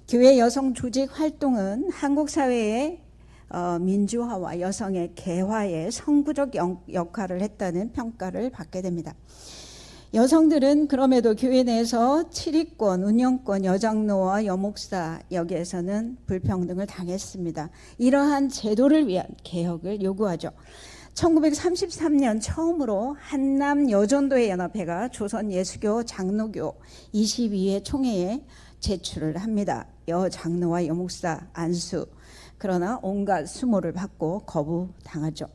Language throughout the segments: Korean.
교회 여성 조직 활동은 한국 사회의 민주화와 여성의 개화에 선구적 역할을 했다는 평가를 받게 됩니다. 여성들은 그럼에도 교회 내에서 치리권, 운영권, 여장로와 여목사 여기에서는 불평등을 당했습니다. 이러한 제도를 위한 개혁을 요구하죠. 1933년 처음으로 한남 여전도회 연합회가 조선 예수교 장로교 22회 총회에 제출을 합니다. 여장로와 여목사 안수, 그러나 온갖 수모를 받고 거부당하죠.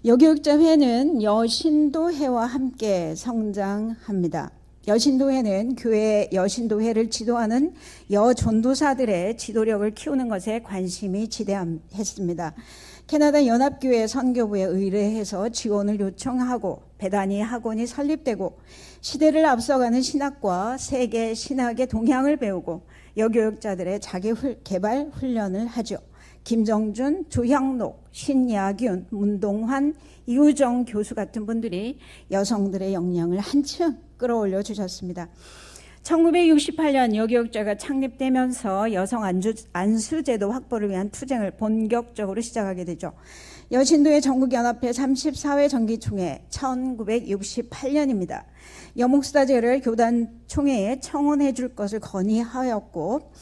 여교육자회는 여신도회와 함께 성장합니다. 여신도회는 교회 여신도회를 지도하는 여전도사들의 지도력을 키우는 것에 관심이 지대했습니다. 캐나다 연합교회 선교부에 의뢰해서 지원을 요청하고 배단위 학원이 설립되고 시대를 앞서가는 신학과 세계 신학의 동향을 배우고 여교육자들의 자기 개발 훈련을 하죠. 김정준, 조향록, 신야균, 문동환, 이우정 교수 같은 분들이 여성들의 역량을 한층 끌어올려 주셨습니다. 1968년 여교육자가 창립되면서 여성 안수제도 확보를 위한 투쟁을 본격적으로 시작하게 되죠. 여신도회 전국연합회 34회 정기총회 1968년입니다. 여목사제를 교단 총회에 청원해 줄 것을 건의하였고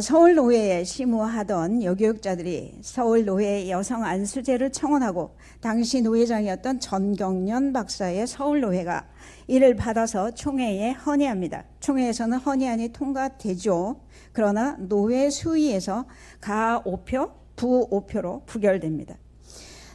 서울노회에 심우하던 여교육자들이 서울노회 여성 안수제를 청원하고 당시 노회장이었던 전경련 박사의 서울노회가 이를 받아서 총회에 헌의합니다. 총회에서는 헌의안이 통과되죠. 그러나 노회 수위에서 가 5표, 부 5표로 부결됩니다.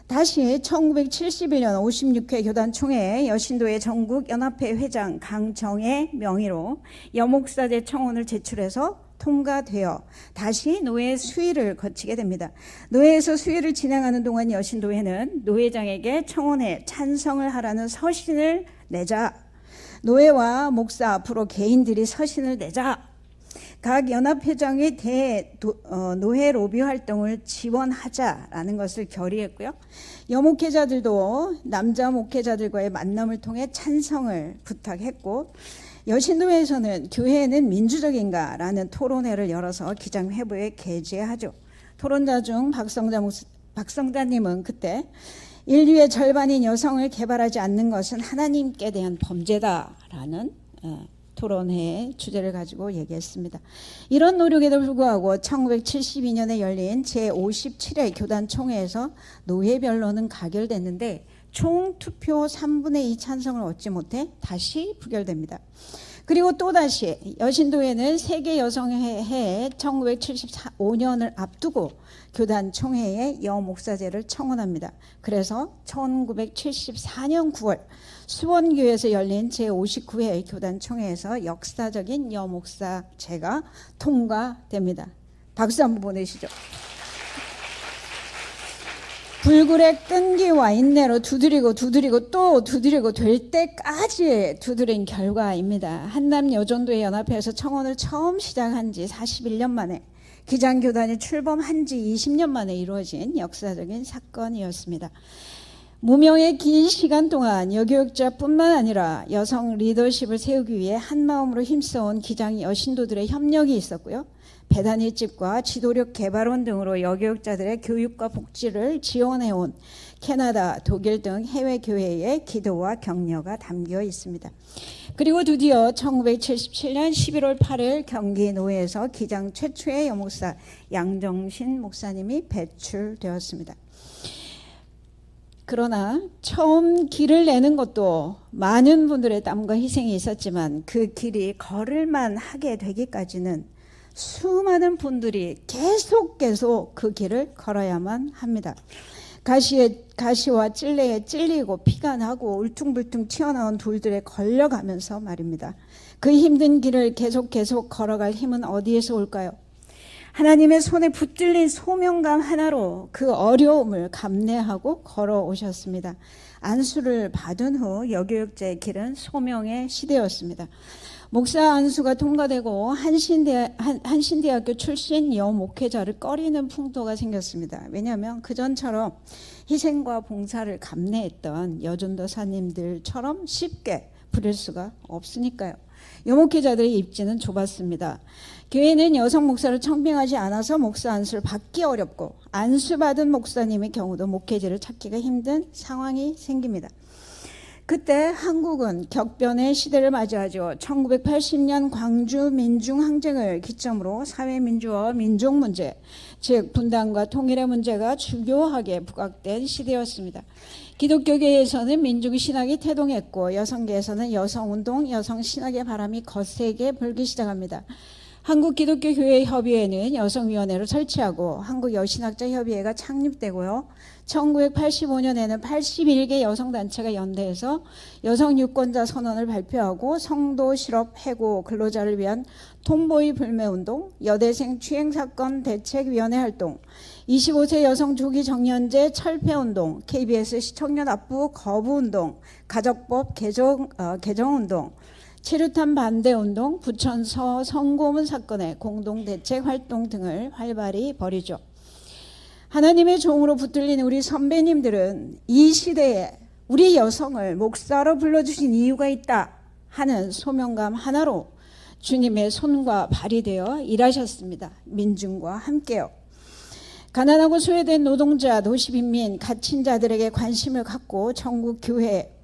다시 1971년 56회 교단총회에 여신도회 전국연합회 회장 강정의 명의로 여목사제 청원을 제출해서 통과되어 다시 노회 수의를 거치게 됩니다. 노회에서 수의를 진행하는 동안 여신도회는 노회장에게 청원에 찬성을 하라는 서신을 내자, 노회와 목사 앞으로 개인들이 서신을 내자, 각 연합회장의 노회 로비 활동을 지원하자라는 것을 결의했고요. 여목회자들도 남자 목회자들과의 만남을 통해 찬성을 부탁했고, 여신도회에서는 교회는 민주적인가라는 토론회를 열어서 기장회부에 게재하죠. 토론자 중 박성자님은 그때 인류의 절반인 여성을 개발하지 않는 것은 하나님께 대한 범죄다라는 토론회의 주제를 가지고 얘기했습니다. 이런 노력에도 불구하고 1972년에 열린 제57회 교단총회에서 노회변론은 가결됐는데 총 투표 3분의 2 찬성을 얻지 못해 다시 부결됩니다. 그리고 또다시 여신도회는 세계여성회 1975년을 앞두고 교단총회에 여목사제를 청원합니다. 그래서 1974년 9월 수원교회에서 열린 제59회 교단총회에서 역사적인 여목사제가 통과됩니다. 박수 한번 보내시죠. 불굴의 끈기와 인내로 두드리고 또 두드리고 될 때까지 두드린 결과입니다. 한남 여전도회 연합회에서 청원을 처음 시작한 지 41년 만에 기장교단이 출범한 지 20년 만에 이루어진 역사적인 사건이었습니다. 무명의 긴 시간 동안 여교육자뿐만 아니라 여성 리더십을 세우기 위해 한마음으로 힘써온 기장 여신도들의 협력이 있었고요. 배단위집과 지도력 개발원 등으로 여교육자들의 교육과 복지를 지원해온 캐나다, 독일 등 해외 교회의 기도와 격려가 담겨 있습니다. 그리고 드디어 1977년 11월 8일 경기노회에서 기장 최초의 여목사 양정신 목사님이 배출되었습니다. 그러나 처음 길을 내는 것도 많은 분들의 땀과 희생이 있었지만 그 길이 걸을만 하게 되기까지는 수많은 분들이 계속 그 길을 걸어야만 합니다. 가시와 찔레에 찔리고 피가 나고 울퉁불퉁 튀어나온 돌들에 걸려가면서 말입니다. 그 힘든 길을 계속 걸어갈 힘은 어디에서 올까요? 하나님의 손에 붙들린 소명감 하나로 그 어려움을 감내하고 걸어오셨습니다. 안수를 받은 후 여교육자의 길은 소명의 시대였습니다. 목사 안수가 통과되고 한신대학교 출신 여목회자를 꺼리는 풍토가 생겼습니다. 왜냐하면 그전처럼 희생과 봉사를 감내했던 여전도사님들처럼 쉽게 부릴 수가 없으니까요. 여목회자들의 입지는 좁았습니다. 교회는 여성 목사를 청빙하지 않아서 목사 안수를 받기 어렵고 안수받은 목사님의 경우도 목회지를 찾기가 힘든 상황이 생깁니다. 그때 한국은 격변의 시대를 맞이하죠. 1980년 광주 민중항쟁을 기점으로 사회민주화와 민족문제, 즉 분단과 통일의 문제가 주요하게 부각된 시대였습니다. 기독교계에서는 민중신학이 태동했고 여성계에서는 여성운동, 여성신학의 바람이 거세게 불기 시작합니다. 한국기독교교회협의회는 여성위원회를 설치하고 한국여신학자협의회가 창립되고요. 1985년에는 81개 여성단체가 연대해서 여성유권자 선언을 발표하고 성도 실업 해고 근로자를 위한 톰보이 불매운동, 여대생 추행사건 대책위원회 활동, 25세 여성 조기 정년제 철폐운동, KBS 시청년 납부 거부운동, 가족법 개정운동, 체류탄 반대운동, 부천서 성고문 사건의 공동대책 활동 등을 활발히 벌이죠. 하나님의 종으로 붙들린 우리 선배님들은 이 시대에 우리 여성을 목사로 불러주신 이유가 있다 하는 소명감 하나로 주님의 손과 발이 되어 일하셨습니다. 민중과 함께요. 가난하고 소외된 노동자, 도시빈민, 갇힌 자들에게 관심을 갖고 전국교회,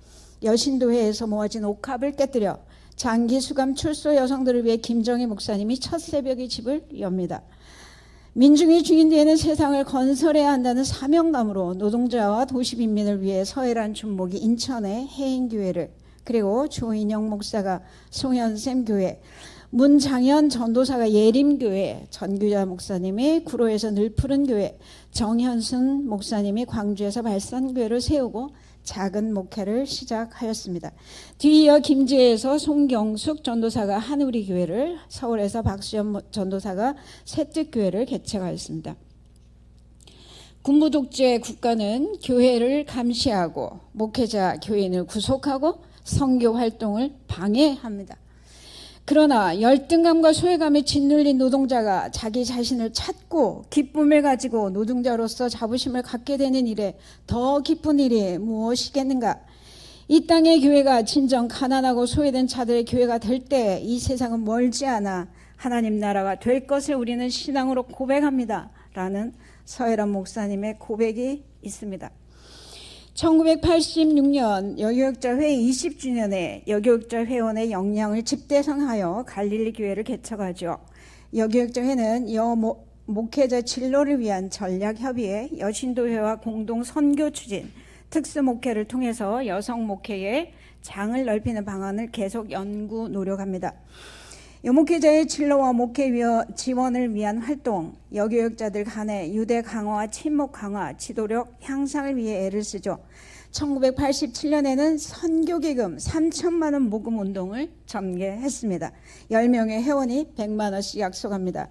여신도회에서 모아진 옥합을 깨뜨려 장기 수감 출소 여성들을 위해 김정희 목사님이 첫 새벽의 집을 엽니다. 민중이 주인되는 세상을 건설해야 한다는 사명감으로 노동자와 도시빈민을 위해 서해란 준목이 인천의 해인교회를, 그리고 조인영 목사가 송현샘 교회, 문장현 전도사가 예림교회, 전규자 목사님이 구로에서 늘푸른 교회, 정현순 목사님이 광주에서 발산교회를 세우고 작은 목회를 시작하였습니다. 뒤이어 김제에서 송경숙 전도사가 한우리 교회를, 서울에서 박수연 전도사가 새뜻교회를 개척하였습니다. 군부 독재 국가는 교회를 감시하고 목회자 교인을 구속하고 선교 활동을 방해합니다. 그러나 열등감과 소외감에 짓눌린 노동자가 자기 자신을 찾고 기쁨을 가지고 노동자로서 자부심을 갖게 되는 일에 더 기쁜 일이 무엇이겠는가? 이 땅의 교회가 진정 가난하고 소외된 자들의 교회가 될 때 이 세상은 멀지 않아 하나님 나라가 될 것을 우리는 신앙으로 고백합니다. 라는 서혜란 목사님의 고백이 있습니다. 1986년 여교육자회 20주년에 여교육자 회원의 역량을 집대성하여 갈릴리 교회를 개척하죠. 여교육자회는 목회자 진로를 위한 전략협의회, 여신도회와 공동 선교 추진, 특수목회를 통해서 여성 목회의 장을 넓히는 방안을 계속 연구 노력합니다. 여목회자의 진로와 목회 지원을 위한 활동, 여교육자들 간의 유대 강화와 친목 강화, 지도력 향상을 위해 애를 쓰죠. 1987년에는 선교기금 3천만 원 모금 운동을 전개했습니다. 10명의 회원이 100만 원씩 약속합니다.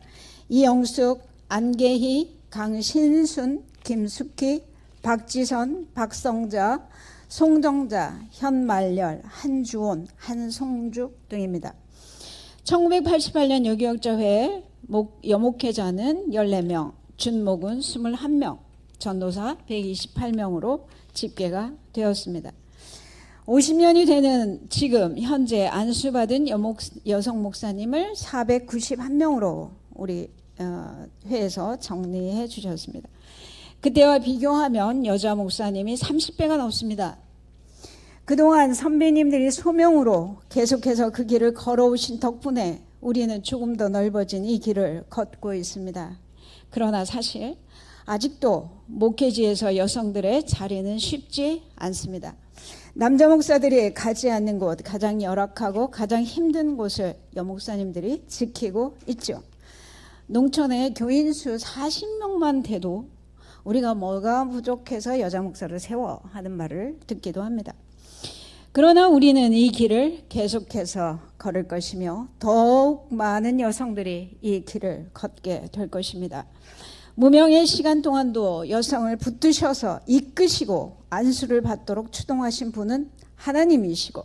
이영숙, 안계희, 강신순, 김숙희, 박지선, 박성자, 송정자, 현말열, 한주온, 한송죽 등입니다. 1988년 여교육자회 여목회자는 14명, 준목은 21명, 전도사 128명으로 집계가 되었습니다. 50년이 되는 지금 현재 안수받은 여성 목사님을 491명으로 우리 회에서 정리해 주셨습니다. 그때와 비교하면 여자 목사님이 30배가 넘습니다. 그동안 선배님들이 소명으로 계속해서 그 길을 걸어오신 덕분에 우리는 조금 더 넓어진 이 길을 걷고 있습니다. 그러나 사실 아직도 목회지에서 여성들의 자리는 쉽지 않습니다. 남자 목사들이 가지 않는 곳, 가장 열악하고 가장 힘든 곳을 여목사님들이 지키고 있죠. 농촌에 교인수 40명만 돼도 우리가 뭐가 부족해서 여자 목사를 세워 하는 말을 듣기도 합니다. 그러나 우리는 이 길을 계속해서 걸을 것이며 더욱 많은 여성들이 이 길을 걷게 될 것입니다. 무명의 시간 동안도 여성을 붙드셔서 이끄시고 안수를 받도록 추동하신 분은 하나님이시고,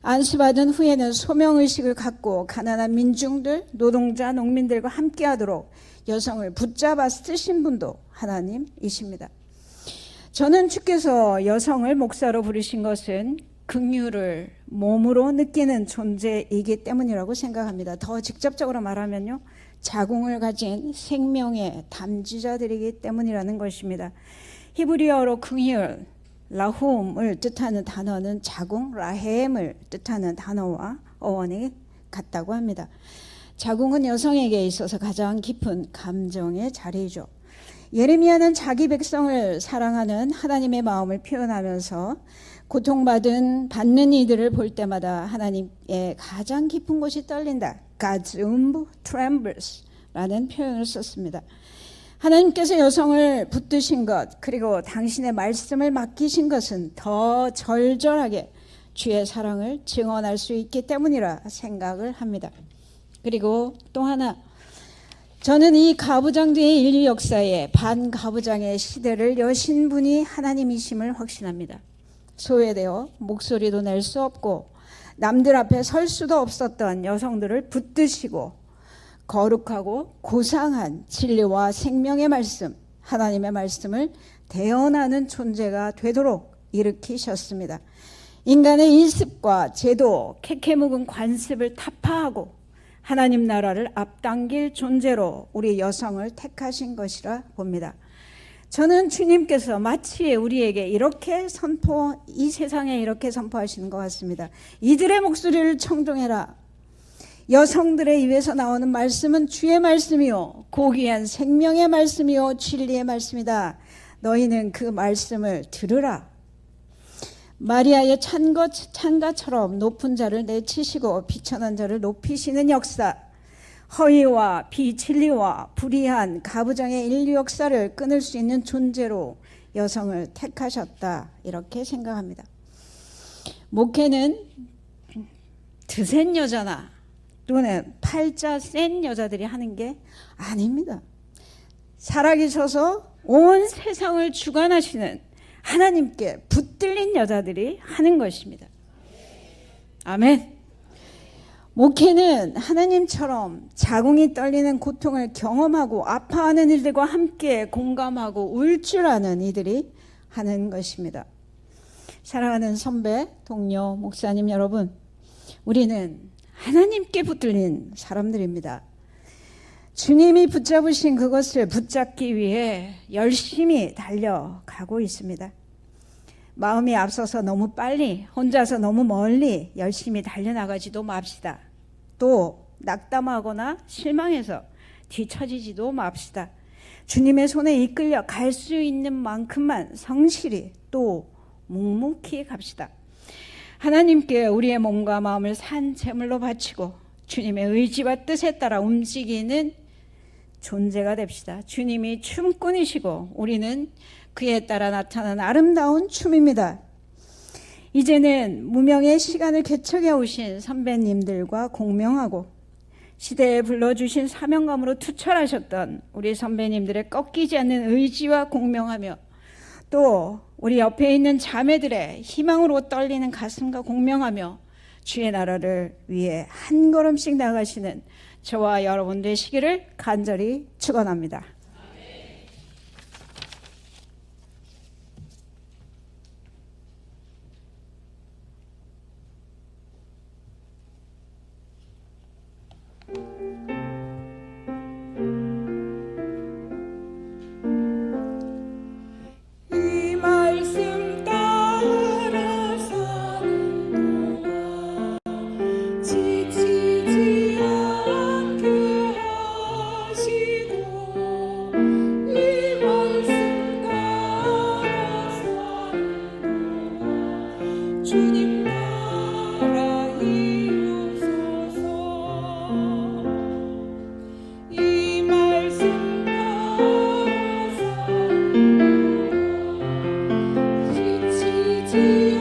안수받은 후에는 소명의식을 갖고 가난한 민중들, 노동자, 농민들과 함께하도록 여성을 붙잡아 쓰신 분도 하나님이십니다. 저는 주께서 여성을 목사로 부르신 것은 긍휼을 몸으로 느끼는 존재이기 때문이라고 생각합니다. 더 직접적으로 말하면요, 자궁을 가진 생명의 담지자들이기 때문이라는 것입니다. 히브리어로 긍휼, 라훔을 뜻하는 단어는 자궁, 라헴을 뜻하는 단어와 어원이 같다고 합니다. 자궁은 여성에게 있어서 가장 깊은 감정의 자리이죠. 예레미야는 자기 백성을 사랑하는 하나님의 마음을 표현하면서 받는 이들을 볼 때마다 하나님의 가장 깊은 곳이 떨린다. God's womb trembles 라는 표현을 썼습니다. 하나님께서 여성을 붙드신 것, 그리고 당신의 말씀을 맡기신 것은 더 절절하게 주의 사랑을 증언할 수 있기 때문이라 생각을 합니다. 그리고 또 하나, 저는 이 가부장제의 인류 역사에 반가부장의 시대를 여신 분이 하나님이심을 확신합니다. 소외되어 목소리도 낼 수 없고 남들 앞에 설 수도 없었던 여성들을 붙드시고 거룩하고 고상한 진리와 생명의 말씀, 하나님의 말씀을 대언하는 존재가 되도록 일으키셨습니다. 인간의 인습과 제도, 캐캐묵은 관습을 타파하고 하나님 나라를 앞당길 존재로 우리 여성을 택하신 것이라 봅니다. 저는 주님께서 마치 우리에게 이 세상에 이렇게 선포하시는 것 같습니다. 이들의 목소리를 청종해라. 여성들의 입에서 나오는 말씀은 주의 말씀이요 고귀한 생명의 말씀이요 진리의 말씀이다. 너희는 그 말씀을 들으라. 마리아의 찬가처럼 높은 자를 내치시고 비천한 자를 높이시는 역사, 허위와 비진리와 불의한 가부장의 인류 역사를 끊을 수 있는 존재로 여성을 택하셨다, 이렇게 생각합니다. 목회는 드센 여자나 또는 팔자 센 여자들이 하는 게 아닙니다. 살아계셔서 온 세상을 주관하시는 하나님께 붙들린 여자들이 하는 것입니다. 아멘. 목회는 하나님처럼 자궁이 떨리는 고통을 경험하고 아파하는 이들과 함께 공감하고 울 줄 아는 이들이 하는 것입니다. 사랑하는 선배, 동료, 목사님 여러분, 우리는 하나님께 붙들린 사람들입니다. 주님이 붙잡으신 그것을 붙잡기 위해 열심히 달려가고 있습니다. 마음이 앞서서 너무 빨리, 혼자서 너무 멀리 열심히 달려나가지도 맙시다. 또 낙담하거나 실망해서 뒤처지지도 맙시다. 주님의 손에 이끌려 갈 수 있는 만큼만 성실히 또 묵묵히 갑시다. 하나님께 우리의 몸과 마음을 산 제물로 바치고 주님의 의지와 뜻에 따라 움직이는 존재가 됩시다. 주님이 춤꾼이시고 우리는 그에 따라 나타난 아름다운 춤입니다. 이제는 무명의 시간을 개척해 오신 선배님들과 공명하고 시대에 불러주신 사명감으로 투철하셨던 우리 선배님들의 꺾이지 않는 의지와 공명하며 또 우리 옆에 있는 자매들의 희망으로 떨리는 가슴과 공명하며 주의 나라를 위해 한 걸음씩 나가시는 저와 여러분 되시기를 간절히 축원합니다. 지치지